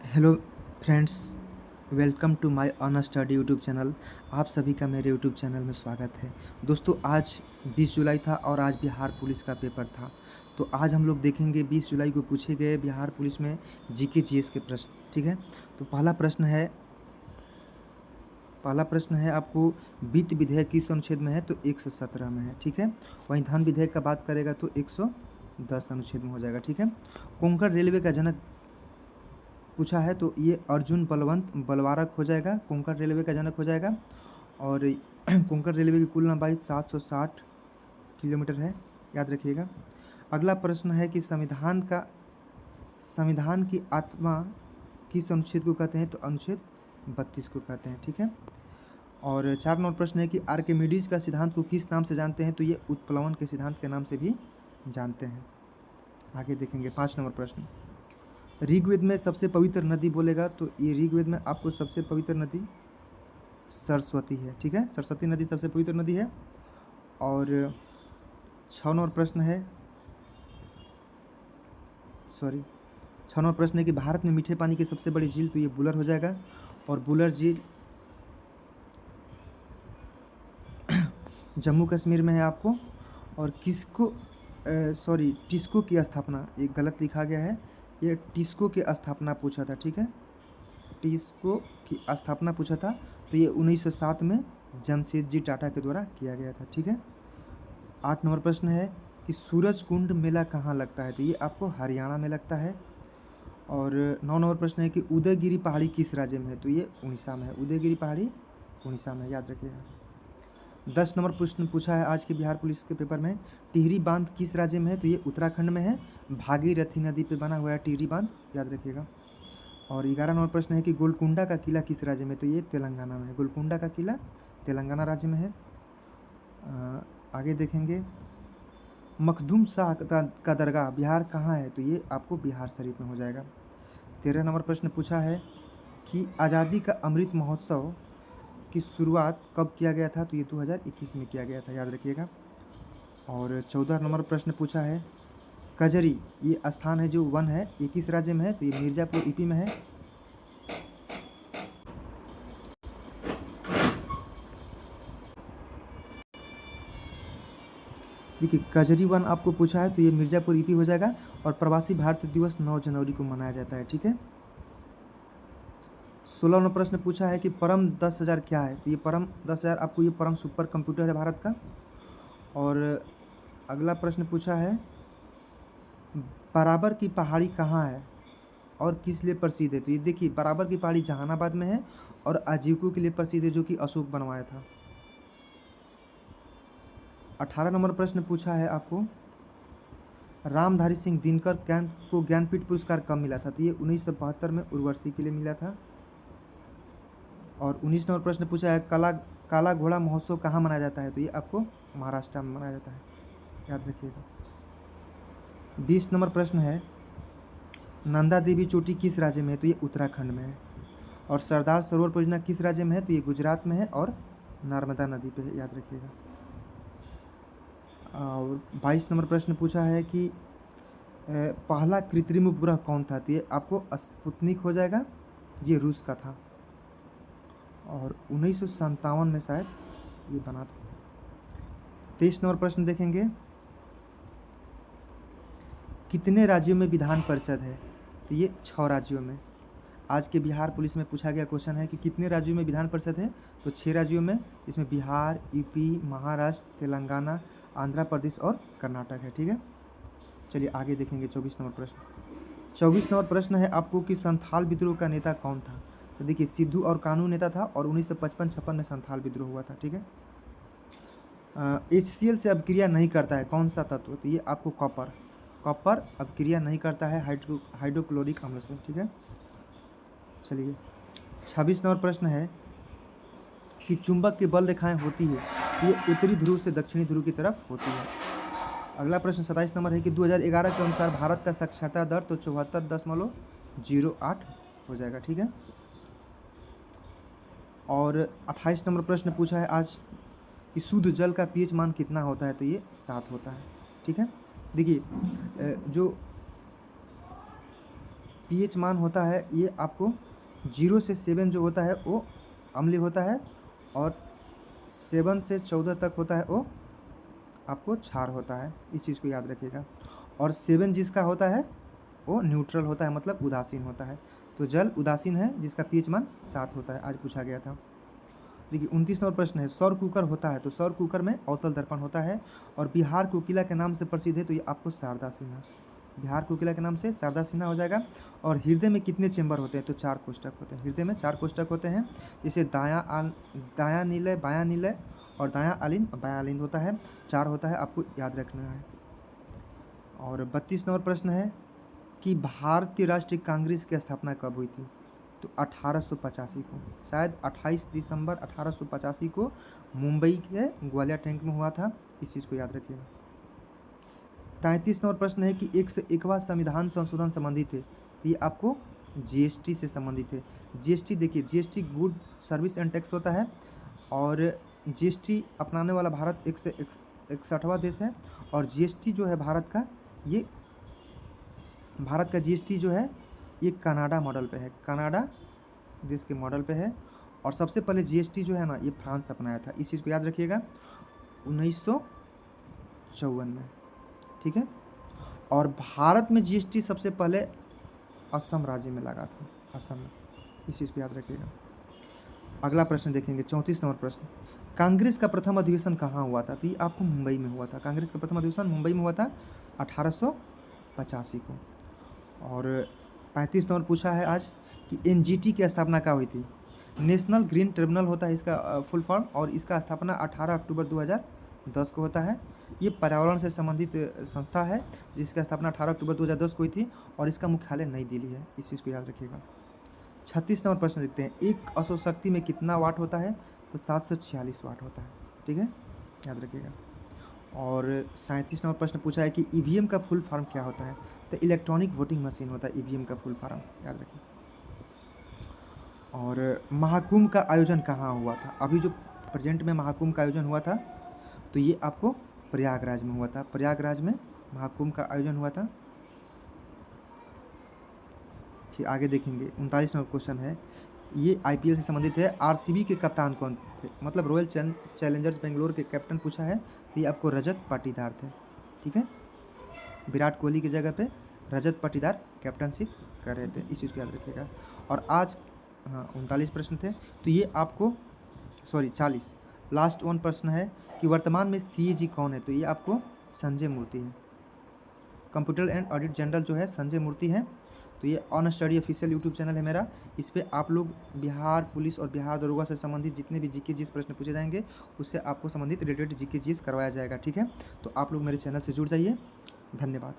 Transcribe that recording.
Hello friends, welcome to my on study YouTube channel. आप सभी का मेरे यूट्यूब चैनल में स्वागत है। दोस्तों, आज 20 जुलाई था और आज बिहार पुलिस का पेपर था। तो आज हम लोग देखेंगे 20 जुलाई को पूछे गए बिहार पुलिस में जीके जीएस के प्रश्न। ठीक है, तो पहला प्रश्न है आपको, वित्त विधेयक किस अनुच्छेद में है? तो 117 में है। ठीक है, वहीं धन विधेयक का बात करेगा तो 110 अनुच्छेद में हो जाएगा। ठीक है, कोंकण रेलवे का जनक पूछा है तो ये अर्जुन बलवंत बलवारक हो जाएगा, कोंकण रेलवे का जनक हो जाएगा। और कोंकण रेलवे की कुल लंबाई 760 किलोमीटर है, याद रखिएगा। अगला प्रश्न है कि संविधान की आत्मा किस अनुच्छेद को कहते हैं? तो अनुच्छेद 32 को कहते हैं। ठीक है, और 4 नंबर प्रश्न है कि आर्किमिडीज का सिद्धांत को किस नाम से जानते हैं? तो ये उत्प्लवन के सिद्धांत के नाम से भी जानते हैं। आगे देखेंगे 5 नंबर प्रश्न, ऋग्वेद में सबसे पवित्र नदी बोलेगा तो ये ऋग्वेद में आपको सबसे पवित्र नदी सरस्वती है। ठीक है, सरस्वती नदी सबसे पवित्र नदी है। और 6 नंबर प्रश्न है, 6 नंबर प्रश्न है कि भारत में मीठे पानी की सबसे बड़ी झील, तो ये बुलर हो जाएगा। और बुलर झील जम्मू कश्मीर में है आपको। और टिस्को की स्थापना, ये गलत लिखा गया है, ये टिस्को की स्थापना पूछा था। ठीक है, टिस्को की स्थापना पूछा था तो ये 1907 में जमशेदजी टाटा के द्वारा किया गया था। ठीक है, 8 नंबर प्रश्न है कि सूरज कुंड मेला कहाँ लगता है? तो ये आपको हरियाणा में लगता है। और 9 नंबर प्रश्न है कि उदयगिरी पहाड़ी किस राज्य में है? तो ये उड़ीसा में है, उदयगिरी पहाड़ी उड़ीसा में, याद रखिएगा। 10 नंबर प्रश्न पूछा है आज के बिहार पुलिस के पेपर में, टिहरी बांध किस राज्य में है? तो ये उत्तराखंड में है, भागीरथी नदी पे बना हुआ है टिहरी बांध, याद रखिएगा। और 11 नंबर प्रश्न है कि गोलकुंडा का किला किस राज्य में? तो ये तेलंगाना में है, गोलकुंडा का किला तेलंगाना राज्य में है। आगे देखेंगे, मखदूम शाह का दरगाह बिहार कहाँ है? तो ये आपको बिहार शरीफ में हो जाएगा। 13 नंबर प्रश्न पूछा है कि आज़ादी का अमृत महोत्सव की शुरुआत कब किया गया था? तो ये 2021 में किया गया था, याद रखिएगा। और 14 नंबर प्रश्न पूछा है, कजरी ये स्थान है जो वन है, ये किस राज्य में है? तो ये मिर्ज़ापुर यूपी में है। देखिए, कजरी वन आपको पूछा है तो ये मिर्ज़ापुर यूपी हो जाएगा। और प्रवासी भारतीय दिवस 9 जनवरी को मनाया जाता है। ठीक है, 16 नंबर प्रश्न पूछा है कि परम 10,000 क्या है? तो ये परम 10,000 आपको, ये परम सुपर कंप्यूटर है भारत का। और अगला प्रश्न पूछा है, बराबर की पहाड़ी कहाँ है और किस लिए प्रसिद्ध है? तो ये देखिए, बराबर की पहाड़ी जहानाबाद में है और आजीविकों के लिए प्रसिद्ध है, जो कि अशोक बनवाया था। 18 नंबर प्रश्न पूछा है आपको, रामधारी सिंह दिनकर को ज्ञानपीठ पुरस्कार कब मिला था? तो ये 1972 में उर्वशी के लिए मिला था। और 19 नंबर प्रश्न पूछा है, काला घोड़ा महोत्सव कहाँ मनाया जाता है? तो ये आपको महाराष्ट्र में मनाया जाता है, याद रखिएगा। 20 नंबर प्रश्न है, नंदा देवी चोटी किस राज्य में है? तो ये उत्तराखंड में है। और सरदार सरोवर परियोजना किस राज्य में है? तो ये गुजरात में है और नर्मदा नदी पे है, याद रखिएगा। और 22 नंबर प्रश्न पूछा है कि पहला कृत्रिम उपग्रह कौन था? तो ये आपको स्पुतनिक हो जाएगा, ये रूस का था। और 1957 में शायद ये बना था। 23 नंबर प्रश्न देखेंगे, कितने राज्यों में विधान परिषद है? तो ये 6 राज्यों में। आज के बिहार पुलिस में पूछा गया क्वेश्चन है कि कितने राज्यों में विधान परिषद है? तो 6 राज्यों में, इसमें बिहार, यूपी, महाराष्ट्र, तेलंगाना, आंध्र प्रदेश और कर्नाटक है। ठीक है, चलिए आगे देखेंगे 24 नंबर प्रश्न। 24 नंबर प्रश्न है आपको कि संथाल विद्रोह का नेता कौन था? तो देखिए, सिद्धू और कानू नेता था और 1955-56 में संथाल विद्रोह हुआ था। ठीक है, HCl से अभिक्रिया नहीं करता है कौन सा तत्व? तो ये आपको कॉपर अभिक्रिया नहीं करता है हाइड्रोक्लोरिक अम्ल से। ठीक है, चलिए 26 नंबर प्रश्न है कि चुंबक की बल रेखाएं होती है, ये उत्तरी ध्रुव से दक्षिणी ध्रुव की तरफ होती है। अगला प्रश्न 27 नंबर है कि 2011 के अनुसार भारत का साक्षरता दर तो 74.08 हो जाएगा। ठीक है, और 28 नंबर प्रश्न पूछा है आज कि शुद्ध जल का pH मान कितना होता है? तो ये 7 होता है। ठीक है, देखिए, जो पीएच मान होता है ये आपको 0 से 7 जो होता है वो अम्लीय होता है, और 7 से 14 तक होता है वो आपको क्षार होता है, इस चीज़ को याद रखिएगा। और 7 जिसका होता है वो न्यूट्रल होता है, मतलब उदासीन होता है। तो जल उदासीन है जिसका पीएच मान 7 होता है, आज पूछा गया था। देखिए 29 नंबर प्रश्न है, सौर कुकर होता है, तो सौर कुकर में अवतल दर्पण होता है, और बिहार कोकिला के नाम से प्रसिद्ध है, तो ये आपको शारदा सिन्हा, बिहार कोकिला के नाम से शारदा सिन्हा हो जाएगा। और हृदय में कितने चेंबर होते हैं, तो 4 कोष्ठक होते हैं, हृदय में 4 कोष्ठक होते हैं, जैसे दायां नीलय, बायां नीलय, और दायां आलिंद, बायां आलिंद होता है, 4 होता है, आपको याद रखना है। और 32 नंबर प्रश्न है कि भारतीय राष्ट्रीय कांग्रेस की स्थापना कब हुई थी, तो 1885 को, शायद 28 दिसंबर 1885 को मुंबई के ग्वालियर टैंक में हुआ था, इस चीज़ को याद रखिएगा। 33 नंबर प्रश्न है कि 101वां संविधान संशोधन संबंधित है, तो ये आपको जीएसटी से संबंधित है। जीएसटी देखिए, GST good service and tax होता है, और जीएसटी अपनाने वाला भारत 161वां देश है, और जीएसटी जो है भारत का जीएसटी जो है ये कनाडा मॉडल पे है, कनाडा देश के मॉडल पे है। और सबसे पहले जीएसटी जो है ना ये फ्रांस अपनाया था, इस चीज़ को याद रखिएगा, 1954 में, ठीक है। और भारत में जीएसटी सबसे पहले असम राज्य में लगा था, असम में, इस चीज़ को याद रखिएगा। अगला प्रश्न देखेंगे, 34 नंबर प्रश्न, कांग्रेस का प्रथम अधिवेशन कहाँ हुआ था, तो ये आपको मुंबई में हुआ था, कांग्रेस का प्रथम अधिवेशन मुंबई में हुआ था 1885 को। और 35 नंबर पूछा है आज कि एनजीटी की स्थापना कहाँ हुई थी, नेशनल ग्रीन ट्रिब्यूनल होता है इसका फुल फॉर्म, और इसका स्थापना 18 अक्टूबर 2010 को होता है। ये पर्यावरण से संबंधित संस्था है जिसकी स्थापना 18 अक्टूबर 2010 को हुई थी, और इसका मुख्यालय नई दिल्ली है, इस चीज़ को याद रखिएगा। 36 नंबर प्रश्न देखते हैं, एक अशोक शक्ति में कितना वाट होता है, तो 746 वाट होता है, ठीक है, याद रखिएगा। और 37 नंबर प्रश्न पूछा है कि ईवीएम का फुल फॉर्म क्या होता है, तो इलेक्ट्रॉनिक वोटिंग मशीन होता है ईवीएम का फुल फॉर्म, याद रखिए। और महाकुंभ का आयोजन कहाँ हुआ था, अभी जो प्रेजेंट में महाकुंभ का आयोजन हुआ था, तो ये आपको प्रयागराज में हुआ था, प्रयागराज में महाकुंभ का आयोजन हुआ था। फिर आगे देखेंगे, 39 नंबर क्वेश्चन है, ये आईपीएल से संबंधित है, आरसीबी के कप्तान कौन थे, मतलब रॉयल चैलेंजर्स बेंगलोर के कैप्टन पूछा है, तो ये आपको रजत पाटीदार थे, ठीक है, विराट कोहली की जगह पे रजत पाटीदार कैप्टनशिप कर रहे थे, इस चीज़ को याद रखिएगा। और आज 39 प्रश्न थे, तो ये आपको 40 लास्ट वन प्रश्न है कि वर्तमान में सीएजी कौन है, तो ये आपको संजय मूर्ति है, कंप्यूटर एंड ऑडिट जनरल जो है संजय मूर्ति है। तो ये on study official YouTube channel है मेरा, इस पर आप लोग बिहार पुलिस और बिहार दरोगा से संबंधित जितने भी जीके जीएस प्रश्न पूछे जाएंगे उससे आपको संबंधित रिलेटेड जीके जीएस करवाया जाएगा, ठीक है। तो आप लोग मेरे चैनल से जुड़ जाइए, धन्यवाद।